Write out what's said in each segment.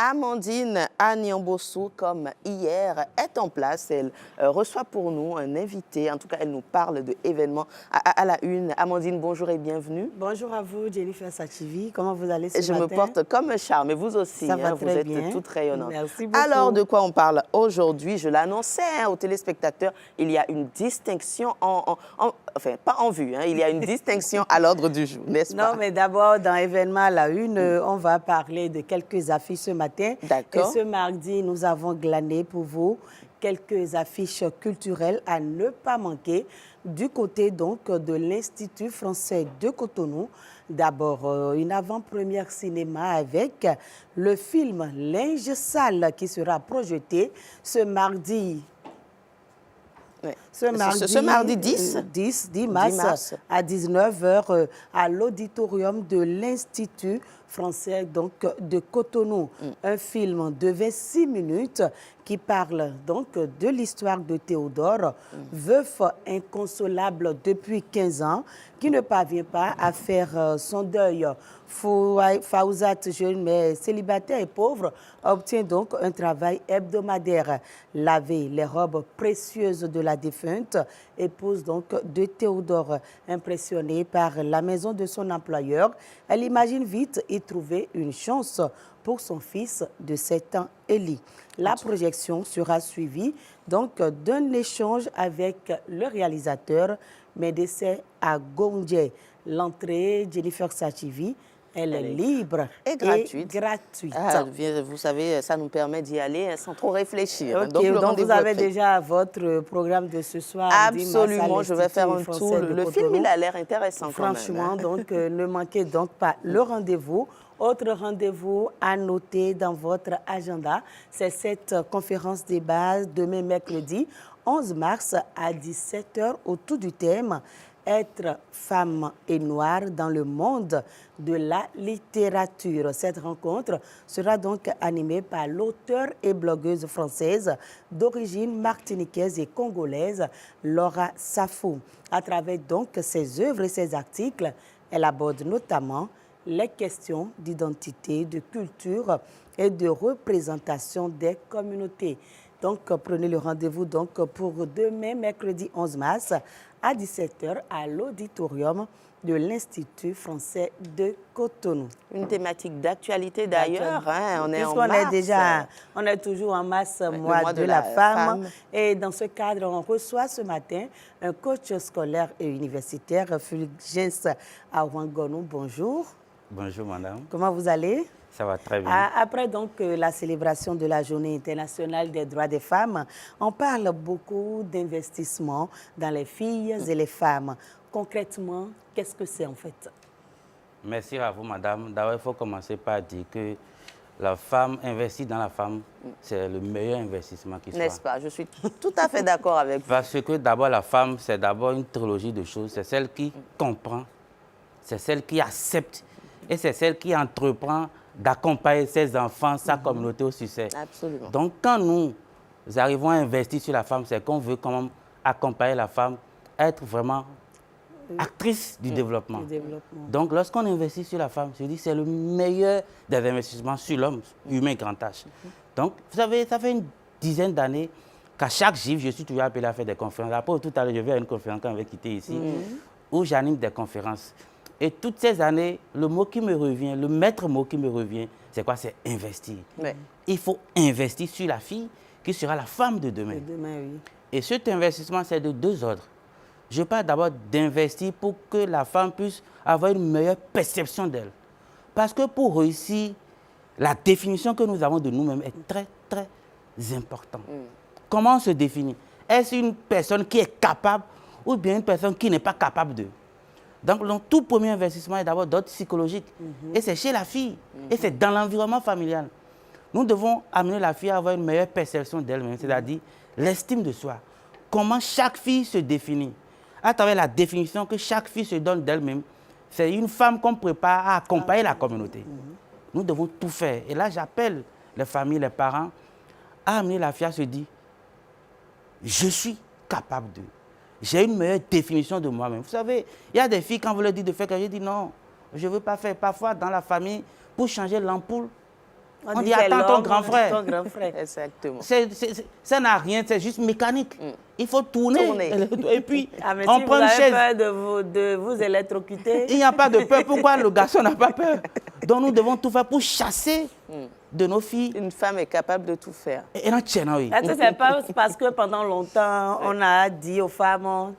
Amandine Anyambossou, comme hier, est en place. Elle reçoit pour nous un invité. En tout cas, elle nous parle de événements à la une. Amandine, bonjour et bienvenue. Bonjour à vous, Jennifer Sachivi. Comment vous allez ce matin? Je me porte comme un charme, et vous aussi. Ça va vous très êtes bien. toute rayonnante. Merci beaucoup. Alors, de quoi on parle aujourd'hui? Je l'annonçais aux téléspectateurs. Il y a une distinction, enfin, pas en vue, il y a une distinction à l'ordre du jour, n'est-ce pas? Non, mais d'abord, dans événement à la une, on va parler de quelques affiches ce matin. D'accord. Et ce mardi, nous avons glané pour vous quelques affiches culturelles à ne pas manquer du côté donc de l'Institut français de Cotonou. D'abord, une avant-première cinéma avec le film Linge sale qui sera projeté ce mardi. Ouais. Ce mardi 10 mars à 19h à l'auditorium de l'Institut français donc, de Cotonou. Un film de 26 minutes qui parle donc de l'histoire de Théodore, veuf inconsolable depuis 15 ans, qui ne parvient pas à faire son deuil. Fawzat, jeune mais célibataire et pauvre, obtient donc un travail hebdomadaire. Laver les robes précieuses de la défunte, épouse donc de Théodore. Impressionnée par la maison de son employeur, elle imagine vite y trouver une chance pour son fils de 7 ans, Eli. La projection sera suivie donc d'un échange avec le réalisateur Médecin à Gondje. L'entrée, Jennifer Sachivi, elle est libre et gratuite. Ah, vous savez, ça nous permet d'y aller sans trop réfléchir. Okay, donc vous avez déjà votre programme de ce soir. Absolument, je vais faire un tour. Le film, il a l'air intéressant. Franchement, quand même, donc ne manquez donc pas le rendez-vous. Autre rendez-vous à noter dans votre agenda, c'est cette conférence débat demain mercredi 11 mars à 17h autour du thème être femme et noire dans le monde de la littérature. Cette rencontre sera donc animée par l'auteure et blogueuse française d'origine martiniquaise et congolaise, Laura Safou. À travers donc ses œuvres et ses articles, elle aborde notamment les questions d'identité, de culture et de représentation des communautés. Donc, prenez le rendez-vous donc pour demain, mercredi 11 mars, à 17h, à l'auditorium de l'Institut français de Cotonou. Une thématique d'actualité d'ailleurs, on est en mars. On est toujours en mars, mois de la femme. Et dans ce cadre, on reçoit ce matin un coach scolaire et universitaire, Fulgence Awangonou. Bonjour. Bonjour, madame. Comment vous allez? Ça va très bien. Après donc la célébration de la Journée internationale des droits des femmes, on parle beaucoup d'investissement dans les filles et les femmes. Concrètement, qu'est-ce que c'est en fait? Merci à vous, madame. D'abord, il faut commencer par dire que la femme investie dans la femme, c'est le meilleur investissement qui soit. N'est-ce pas? Je suis tout à fait d'accord avec vous. Parce que d'abord, la femme, c'est d'abord une trilogie de choses. C'est celle qui comprend, c'est celle qui accepte et c'est celle qui entreprend d'accompagner ses enfants, sa communauté au succès. Absolument. Donc, quand nous arrivons à investir sur la femme, c'est qu'on veut quand même accompagner la femme, être vraiment actrice du développement. Donc, lorsqu'on investit sur la femme, je dis c'est le meilleur des investissements sur l'homme, humain grand H. Donc, vous savez, ça fait une dizaine d'années qu'à chaque GIF, je suis toujours appelé à faire des conférences. Après, tout à l'heure, je vais à une conférence quand on avait quitté ici, où j'anime des conférences. Et toutes ces années, le mot qui me revient, le maître mot qui me revient, c'est quoi? C'est investir. Ouais. Il faut investir sur la fille qui sera la femme de demain. Et cet investissement, c'est de deux ordres. Je parle d'abord d'investir pour que la femme puisse avoir une meilleure perception d'elle. Parce que pour réussir, la définition que nous avons de nous-mêmes est très, très importante. Comment on se définit? Est-ce une personne qui est capable ou bien une personne qui n'est pas capable de? Donc, le tout premier investissement est d'abord d'ordre psychologique. Et c'est chez la fille. Et c'est dans l'environnement familial. Nous devons amener la fille à avoir une meilleure perception d'elle-même, c'est-à-dire l'estime de soi. Comment chaque fille se définit. À travers la définition que chaque fille se donne d'elle-même, c'est une femme qu'on prépare à accompagner la communauté. Nous devons tout faire. Et là, j'appelle les familles, les parents, à amener la fille à se dire, je suis capable de. j'ai une meilleure définition de moi-même. Vous savez, il y a des filles, quand vous leur dites de faire quelque chose, je dis non, je ne veux pas faire. Parfois, dans la famille, pour changer l'ampoule, on dit attends ton grand frère. Ton grand frère. Exactement. Ça n'a rien, c'est juste mécanique. Il faut tourner. Et puis, mais on si prend vous une avez chaise. peur de vous électrocuter. Il n'y a pas de peur. Pourquoi le garçon n'a pas peur? Donc nous devons tout faire pour chasser de nos filles. Une femme est capable de tout faire. Et non, tiens, oui. Est-ce que c'est pas parce que pendant longtemps, on a dit aux femmes,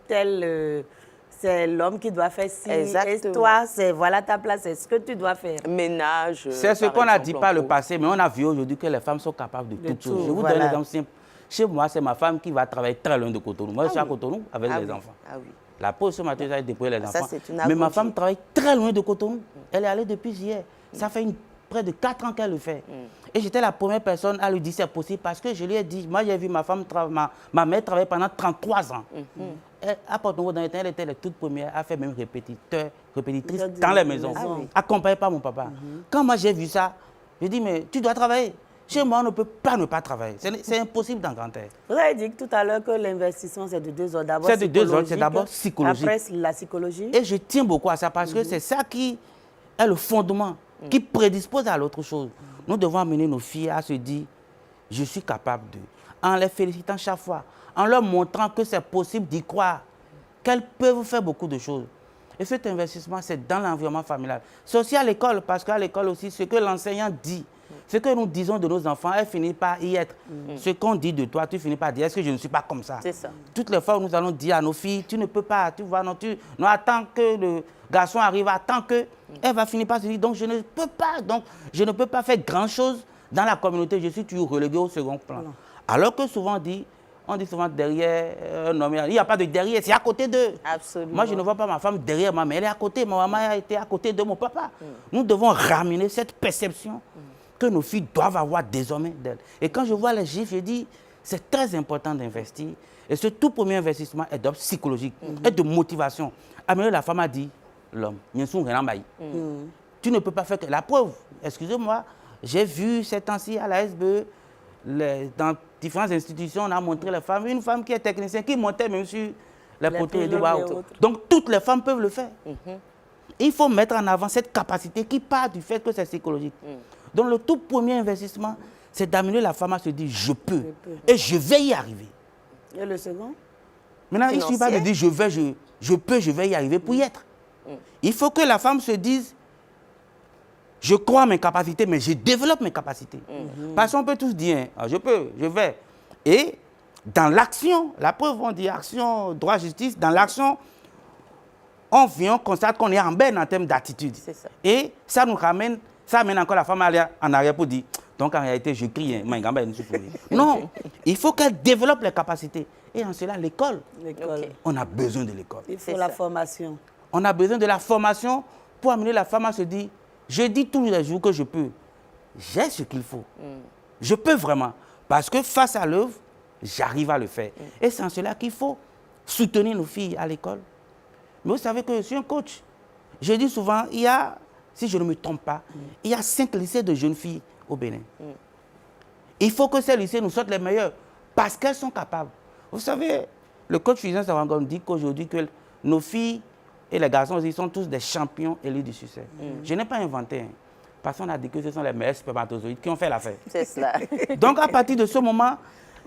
c'est l'homme qui doit faire ci, Exactement. et toi, voilà ta place, c'est ce que tu dois faire. Ménage. C'est ce par qu'on n'a exemple, dit par le pour- passé, mais on a vu aujourd'hui que les femmes sont capables de toutes tout, choses. Je vous voilà. donne l'exemple simple. Chez moi, c'est ma femme qui va travailler très loin de Cotonou. Moi, je suis à oui. Cotonou avec Ah les oui. enfants. Ah oui. La pause ce matin, j'allais déployer les Ça, enfants. c'est une Mais ma agonie. femme travaille très loin de Cotonou. Elle est allée depuis hier. Ça fait près de 4 ans qu'elle le fait. Et j'étais la première personne à lui dire c'est possible parce que je lui ai dit, moi j'ai vu ma femme, ma mère travailler pendant 33 ans. À Porto-Novo, dans les temps, elle était la toute première à faire même répétitrice dans les maisons, accompagnée par mon papa. Quand moi j'ai vu ça, je dis mais tu dois travailler. Chez moi, on ne peut pas ne pas travailler. C'est impossible dans Grand Air. Vous avez dit tout à l'heure que l'investissement, c'est de 2 ordres. D'abord C'est de 2 ordres, c'est psychologique, d'abord psychologique. Après, la psychologie. Et je tiens beaucoup à ça parce que c'est ça qui est le fondement, qui prédispose à l'autre chose. Nous devons amener nos filles à se dire, je suis capable de, en les félicitant chaque fois, en leur montrant que c'est possible d'y croire, qu'elles peuvent faire beaucoup de choses. Et cet investissement, c'est dans l'environnement familial. C'est aussi à l'école, parce qu'à l'école aussi, ce que l'enseignant dit, ce que nous disons de nos enfants, elle finit par y être. Ce qu'on dit de toi, tu finis par dire, est-ce que je ne suis pas comme ça? C'est ça. Toutes les fois où nous allons dire à nos filles, tu ne peux pas, tu vois, non, attends que le garçon arrive, attends que, elle va finir par se dire, donc je ne peux pas, donc je ne peux pas faire grand-chose dans la communauté, je suis toujours relégué au second plan. Non. Alors que souvent on dit souvent derrière un homme, il n'y a pas de derrière, c'est à côté d'eux. Absolument. Moi, je ne vois pas ma femme derrière moi, mais elle est à côté, ma maman a été à côté de mon papa. Nous devons ramener cette perception que nos filles doivent avoir désormais d'elles. Et quand je vois les chiffres, je dis, c'est très important d'investir. Et ce tout premier investissement est d'ordre psychologique, et de motivation. Amener la femme a dit, l'homme, tu ne peux pas faire que la preuve. Excusez-moi, j'ai vu ces temps-ci à la SBE, dans différentes institutions, on a montré les femmes, une femme qui est technicienne, qui montait même sur les poteaux et donc toutes les femmes peuvent le faire. Il faut mettre en avant cette capacité qui part du fait que c'est psychologique. Donc le tout premier investissement, c'est d'amener la femme à se dire je peux et je vais y arriver. Et le second? Maintenant, il ne suffit pas de dire je peux, je vais y arriver pour y être. Il faut que la femme se dise je crois en mes capacités, mais je développe mes capacités. Parce qu'on peut tous dire je peux, je vais. Et dans l'action, la preuve, on dit action, droit, justice, dans l'action, on vient, on constate qu'on est en berne en termes d'attitude. Et ça nous ramène, ça amène encore la femme en arrière pour dire, donc en réalité, je crie, non, il faut qu'elle développe les capacités. Et en cela, l'école, on a besoin de l'école. Il faut la formation. On a besoin de la formation pour amener la femme à se dire, je dis tous les jours que je peux. J'ai ce qu'il faut. Je peux vraiment. Parce que face à l'œuvre, j'arrive à le faire. Et c'est en cela qu'il faut soutenir nos filles à l'école. Mais vous savez que je suis un coach. Je dis souvent, il y a, si je ne me trompe pas, il y a 5 lycées de jeunes filles au Bénin. Il faut que ces lycées nous sortent les meilleurs parce qu'elles sont capables. Vous savez, le coach Fusion Sarangom dit qu'aujourd'hui, que nos filles et les garçons aussi sont tous des champions élus du succès. Je n'ai pas inventé. Parce qu'on a dit que ce sont les meilleurs spermatozoïdes qui ont fait l'affaire. C'est cela. Donc, à partir de ce moment,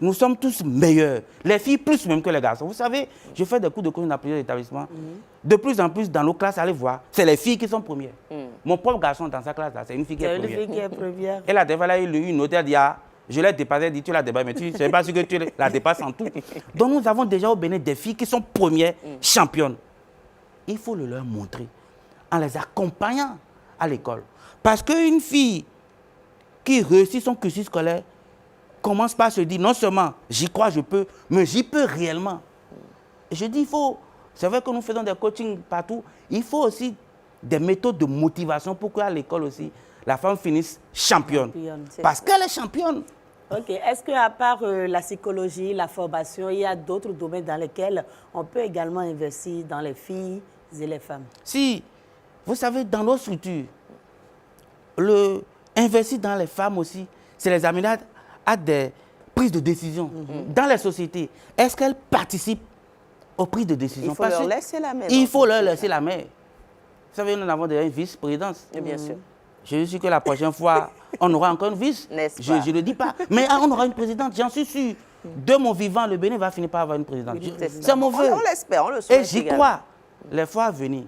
nous sommes tous meilleurs. Les filles plus même que les garçons. Vous savez, je fais des cours de coaching dans plusieurs établissements. De plus en plus, dans nos classes, allez voir, c'est les filles qui sont premières. Mon propre garçon dans sa classe, c'est une fille qui est première. C'est une fille qui est première. Elle a déjà eu une note, elle dit, je l'ai dépassée, elle dit, tu l'as dépassée, mais tu ne sais pas ce que tu la dépasses en tout. Donc, nous avons déjà au Bénin des filles qui sont premières championnes. Il faut le leur montrer en les accompagnant à l'école. Parce qu'une fille qui réussit son cursus scolaire commence par se dire, non seulement j'y crois, je peux, mais j'y peux réellement. Et je dis, il faut, c'est vrai que nous faisons des coachings partout, il faut aussi des méthodes de motivation pour qu'à l'école aussi, la femme finisse championne. Parce qu'elle est championne. Ok. Est-ce qu'à part la psychologie, la formation, il y a d'autres domaines dans lesquels on peut également investir dans les filles et les femmes? Si, vous savez, dans nos structures, investir dans les femmes aussi, c'est les amener à des prises de décision dans les sociétés. Est-ce qu'elles participent aux prises de décision. Il faut leur laisser la main. Il faut leur laisser la main. Vous savez, nous avons déjà une vice-présidence. Bien sûr. Je suis sûr que la prochaine fois, on aura encore une vice. Je ne le dis pas. Mais on aura une présidente, j'en suis sûr. De mon vivant, le Bénin va finir par avoir une présidente. C'est mon vœu. On l'espère, on le souhaite. Et j'y crois, les fois à venir.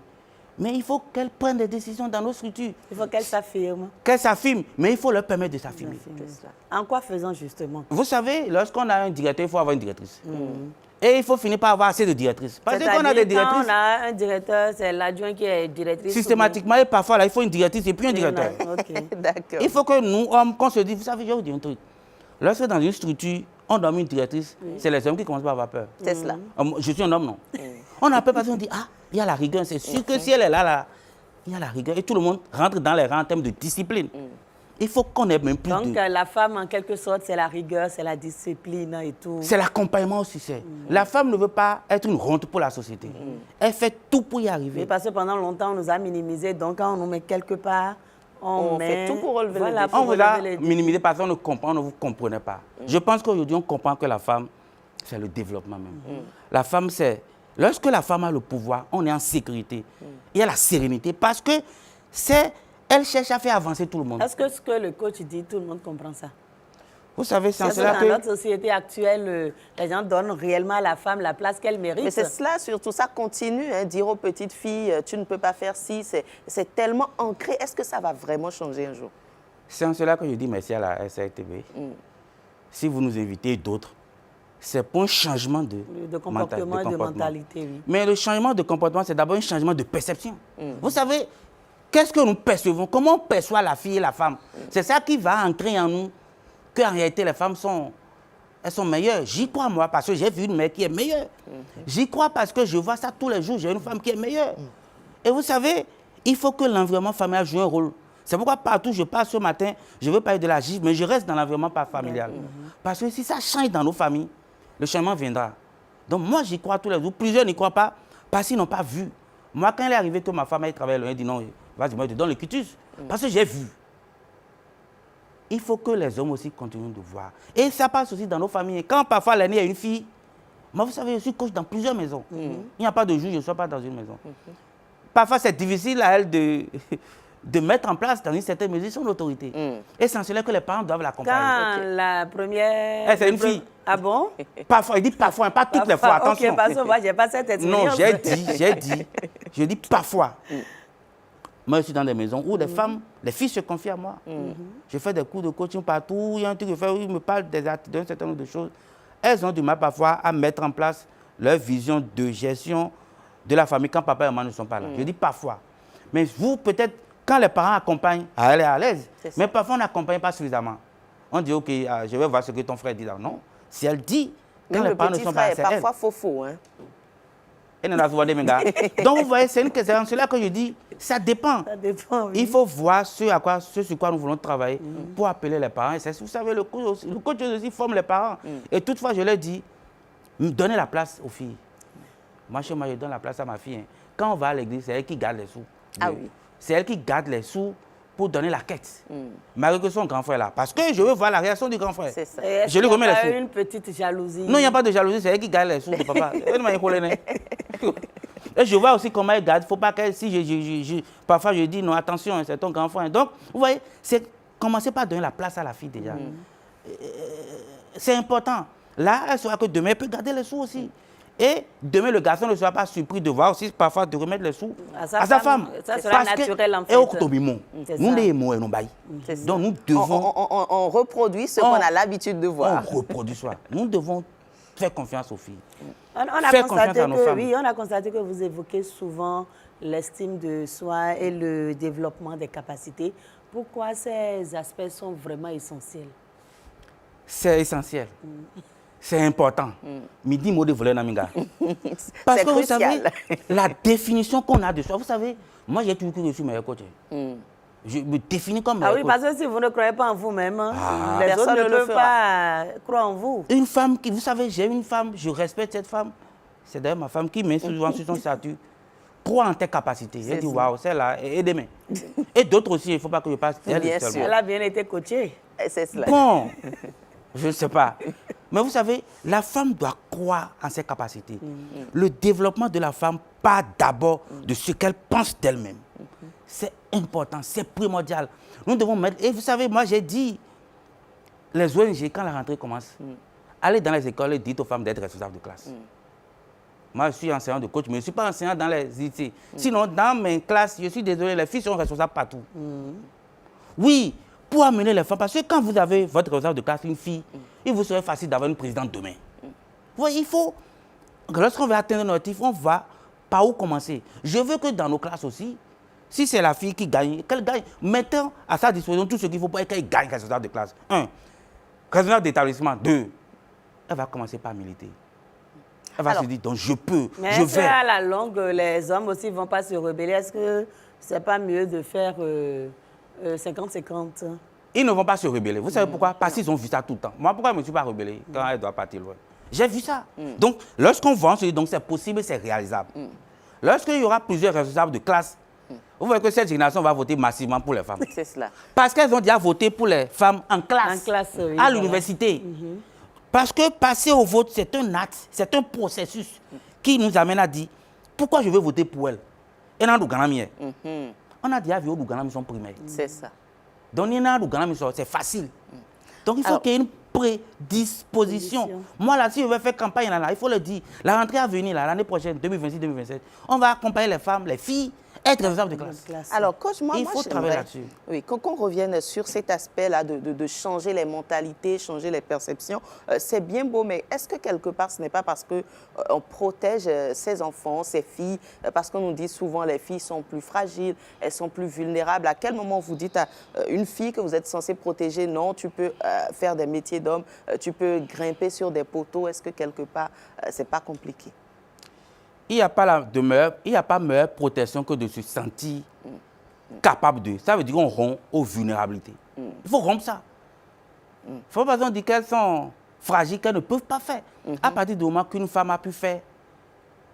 Mais il faut qu'elle prenne des décisions dans nos structures. Il faut qu'elle s'affirme. Qu'elle s'affirme, mais il faut leur permettre de s'affirmer. En quoi faisant justement? Vous savez, lorsqu'on a un directeur, il faut avoir une directrice. Et il faut finir par avoir assez de directrices. Parce qu'on a des directrices. Quand on a un directeur, c'est l'adjoint qui est directrice. Systématiquement, et parfois, là, il faut une directrice et puis un directeur. D'accord. Il faut que nous, hommes, qu'on se dise, vous savez, je vais vous dire un truc. Lorsque dans une structure, on donne une directrice, c'est les hommes qui commencent par avoir peur. C'est cela. Je suis un homme, non. On a peur parce qu'on dit, ah, il y a la rigueur. C'est sûr que si elle est là, il y a la rigueur. Et tout le monde rentre dans les rangs en termes de discipline. Il faut qu'on ait même plus Donc, la femme, en quelque sorte, c'est la rigueur, c'est la discipline et tout. C'est l'accompagnement aussi. La femme ne veut pas être une honte pour la société. Elle fait tout pour y arriver. Mais parce que pendant longtemps, on nous a minimisés. Donc, quand on nous met quelque part, on fait tout pour relever les défis. On vous a minimisé parce qu'on ne comprend, on ne vous comprenait pas. Je pense qu'aujourd'hui, on comprend que la femme, c'est le développement même. La femme, c'est... Lorsque la femme a le pouvoir, on est en sécurité. Il y a la sérénité parce que c'est... Elle cherche à faire avancer tout le monde. Est-ce que ce que le coach dit, tout le monde comprend ça? Vous savez, c'est cela que... Dans notre société actuelle, les gens donnent réellement à la femme la place qu'elle mérite. Mais c'est cela, surtout, ça continue. Dire aux petites filles, tu ne peux pas faire ci, c'est tellement ancré. Est-ce que ça va vraiment changer un jour? C'est en cela que je dis merci à la SRTV. Si vous nous invitez d'autres, c'est pour un changement de comportement et de mentalité. Oui. Mais le changement de comportement, c'est d'abord un changement de perception. Vous savez, qu'est-ce que nous percevons? Comment on perçoit la fille et la femme? C'est ça qui va ancrer en nous qu'en réalité, les femmes sont meilleures. J'y crois, moi, parce que j'ai vu une mère qui est meilleure. J'y crois parce que je vois ça tous les jours. J'ai une femme qui est meilleure. Et vous savez, il faut que l'environnement familial joue un rôle. C'est pourquoi partout je passe ce matin, je veux parler de la GIF, mais je reste dans l'environnement familial. Parce que si ça change dans nos familles, le changement viendra. Donc moi, j'y crois tous les jours. Plusieurs n'y croient pas parce qu'ils n'ont pas vu. Moi, quand il est arrivé que ma femme aille travailler, elle dit non, vas-y, moi, je te donne le quitus. Parce que j'ai vu. Il faut que les hommes aussi continuent de voir. Et ça passe aussi dans nos familles. Quand parfois l'aîné a une fille, moi, vous savez, je suis coach dans plusieurs maisons. Il n'y a pas de jour, je ne sois pas dans une maison. Parfois, c'est difficile à elle de mettre en place dans une certaine mesure son autorité. Et c'est en cela que les parents doivent l'accompagner. Quand la première... C'est une fille. Ah bon? Parfois, il dit parfois, pas toutes les fois, attention. Ok, parce que moi, je n'ai pas cette expérience. Non, j'ai dit. Je dis parfois. Moi, je suis dans des maisons où les femmes, les filles se confient à moi. Je fais des cours de coaching partout. Il y a un truc que je fais où ils me parlent d'un certain nombre de choses. Elles ont du mal parfois à mettre en place leur vision de gestion de la famille quand papa et maman ne sont pas là. Je dis parfois. Mais vous, peut-être, quand les parents accompagnent, elle est à l'aise. Mais parfois, on n'accompagne pas suffisamment. On dit, OK, je vais voir ce que ton frère dit là. Non. Si elle dit, quand les parents ne sont pas là, c'est elle. Parfois faux, hein. Donc, vous voyez, c'est une question. C'est là que je dis, ça dépend. Ça dépend, oui. Il faut voir ce sur quoi nous voulons travailler pour appeler les parents. Et vous savez, le coach aussi forme les parents. Et toutefois, je leur dis, donnez la place aux filles. Moi, chez moi, je donne la place à ma fille. Quand on va à l'église, c'est elle qui garde les sous. Ah oui. C'est elle qui garde les sous pour donner la quête. Malgré que son grand frère est là. Parce que je veux voir la réaction du grand frère. C'est ça. Je lui remets les sous. Il y a une petite jalousie. Non, il n'y a pas de jalousie, c'est elle qui garde les sous de papa. Et je vois aussi comment elle garde. Il ne faut pas qu'elle... Si parfois, je dis non, attention, c'est ton grand frère. Donc, vous voyez, c'est commencer par donner la place à la fille déjà. C'est important. Là, elle saura que demain, elle peut garder les sous aussi. Et demain, le garçon ne sera pas surpris de voir aussi parfois de remettre les sous à sa femme. Ça sera naturel en fait. Et au Kotobimon, nous les mots et nous baillons. Donc nous devons... On reproduit ce qu'on a l'habitude de voir. On reproduit ça. Nous devons faire confiance aux filles. On a constaté que vous évoquez souvent l'estime de soi et le développement des capacités. Pourquoi ces aspects sont vraiment essentiels? C'est essentiel. C'est important. Midi, mot de voleur naminga. Parce que vous savez, la définition qu'on a de soi, vous savez, moi j'ai toujours cru que je suis meilleur coach. Je me définis comme meilleur coach. Ah oui, parce que si vous ne croyez pas en vous-même, les autres ne peuvent pas croire en vous. Une femme qui, vous savez, j'ai une femme, je respecte cette femme. C'est d'ailleurs ma femme qui met souvent sur son statut. Crois en tes capacités. J'ai dit, waouh, celle-là, aidez-moi. Et d'autres aussi, il ne faut pas que je passe. Bien sûr. Elle a bien été coachée. C'est cela. Bon, je ne sais pas. Mais vous savez, la femme doit croire en ses capacités. Le développement de la femme part d'abord de ce qu'elle pense d'elle-même. C'est important, c'est primordial. Nous devons mettre... Et vous savez, moi j'ai dit, les ONG, quand la rentrée commence, allez dans les écoles et dites aux femmes d'être responsables de classe. Moi, je suis enseignant de coach, mais je ne suis pas enseignant dans les lycées. Sinon, dans mes classes, je suis désolé, les filles sont responsables partout. Oui, pour amener les femmes, parce que quand vous avez votre responsable de classe, une fille, il vous serait facile d'avoir une présidente demain. Oui, il faut, lorsqu'on veut atteindre notre objectif, on va par où commencer. Je veux que dans nos classes aussi, si c'est la fille qui gagne, qu'elle gagne. Mettons à sa disposition tout ce qu'il faut pour qu'elle gagne responsable de classe. 1. Responsable d'établissement. 2. Elle va commencer par militer. Elle va se dire, donc je peux, mais je vais. À la longue, les hommes aussi ne vont pas se rebeller. Est-ce que ce n'est pas mieux de faire 50-50 ? Ils ne vont pas se rebeller. Vous savez pourquoi? Parce qu'ils ont vu ça tout le temps. Moi, pourquoi je ne me suis pas rebellé quand elle doit partir loin? J'ai vu ça. Donc, lorsqu'on voit, on se dit, donc c'est possible, c'est réalisable. Lorsqu'il y aura plusieurs responsables de classe, vous voyez que cette génération va voter massivement pour les femmes. C'est cela. Parce qu'elles ont déjà voté pour les femmes en classe, oui, à l'université. Parce que passer au vote, c'est un acte, c'est un processus qui nous amène à dire, pourquoi je veux voter pour elle? Et dans le on a déjà vu au Ghana, sont primaires. C'est ça. Donc, c'est facile. Donc, il faut qu'il y ait une prédisposition. Moi, là, si je veux faire campagne, là, il faut le dire. La rentrée à venir, l'année prochaine, 2026-2027, on va accompagner les femmes, les filles, être responsables de classe. Alors, coach, moi, il faut travailler là-dessus. Oui, qu'on revienne sur cet aspect-là de changer les mentalités, changer les perceptions, c'est bien beau, mais est-ce que quelque part, ce n'est pas parce qu'on protège ses enfants, ses filles, parce qu'on nous dit souvent les filles sont plus fragiles, elles sont plus vulnérables. À quel moment vous dites à une fille que vous êtes censé protéger, non, tu peux faire des métiers d'homme, tu peux grimper sur des poteaux, est-ce que quelque part, c'est pas compliqué? Il n'y a pas meilleure protection que de se sentir capable de. Ça veut dire qu'on rompt aux vulnérabilités. Il faut rompre ça. Il ne faut pas dire qu'elles sont fragiles, qu'elles ne peuvent pas faire. À partir du moment qu'une femme a pu faire,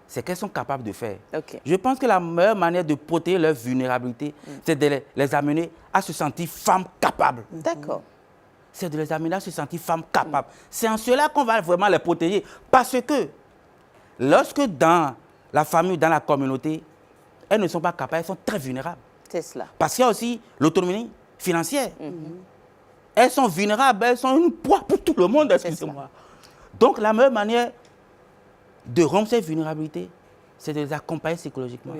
c'est qu'elles sont capables de faire. Je pense que la meilleure manière de protéger leur vulnérabilité, c'est de les amener à se sentir femmes capables. D'accord. C'est de les amener à se sentir femmes capables. C'est en cela qu'on va vraiment les protéger. Parce que lorsque dans la famille, dans la communauté, elles ne sont pas capables, elles sont très vulnérables. C'est cela. Parce qu'il y a aussi l'autonomie financière. Elles sont vulnérables, elles sont une poids pour tout le monde, excusez-moi. Donc la meilleure manière de rompre ces vulnérabilités, c'est de les accompagner psychologiquement.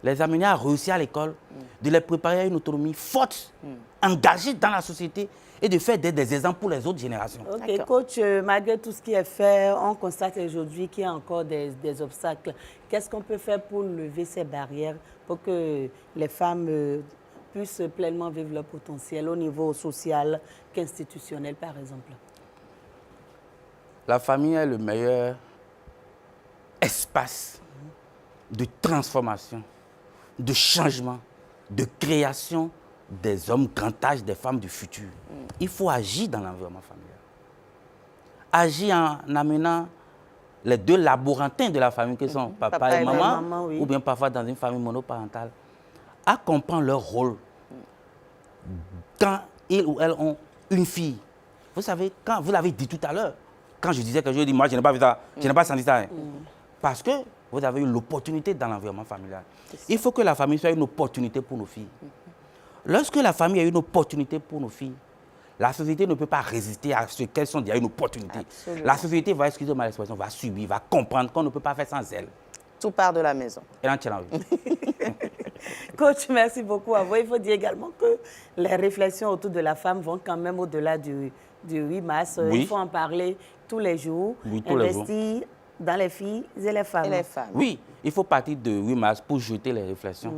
Les amener à réussir à l'école, de les préparer à une autonomie forte, engagée dans la société et de faire des exemples pour les autres générations. Ok, coach, malgré tout ce qui est fait, on constate aujourd'hui qu'il y a encore des obstacles. Qu'est-ce qu'on peut faire pour lever ces barrières pour que les femmes puissent pleinement vivre leur potentiel au niveau social qu'institutionnel, par exemple? La famille est le meilleur espace de transformation, de changement, de création des hommes grand âge, des femmes du futur. Il faut agir dans l'environnement familial. Agir en amenant les deux laborantins de la famille, qui sont papa et maman, ou bien parfois dans une famille monoparentale, à comprendre leur rôle quand ils ou elles ont une fille. Vous savez, quand vous l'avez dit tout à l'heure, quand je disais que je dis, moi je n'ai pas vu ça, je n'ai pas senti ça. Parce que vous avez eu l'opportunité dans l'environnement familial. Il faut que la famille soit une opportunité pour nos filles. Lorsque la famille a une opportunité pour nos filles, la société ne peut pas résister à ce qu'elles sont déjà une opportunité. Absolument. La société va, excusez-moi l'expression, va subir, va comprendre qu'on ne peut pas faire sans elle. Tout part de la maison. Et là, Coach, merci beaucoup à vous. Il faut dire également que les réflexions autour de la femme vont quand même au-delà du 8 mars. Il faut en parler tous les jours. Investir dans les filles et les femmes. Oui, il faut partir de 8 mars pour jeter les réflexions.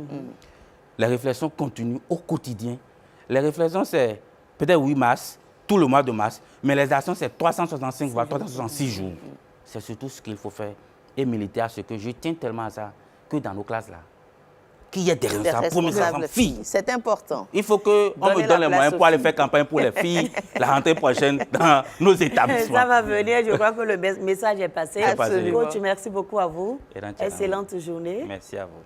Les réflexions continuent au quotidien. Les réflexions, c'est peut-être 8 mars, tout le mois de mars, mais les actions, c'est 365 voire 366 jours. C'est surtout ce qu'il faut faire et militer à ce que je tiens tellement à ça, que dans nos classes là, qu'il y ait des responsables pour mes enfants filles. C'est important. Il faut qu'on me donne les moyens pour aller faire campagne pour les filles la rentrée prochaine dans nos établissements. Ça va venir, je crois que le message est passé. Absolument. Coach, merci beaucoup à vous. Excellente journée. Merci à vous.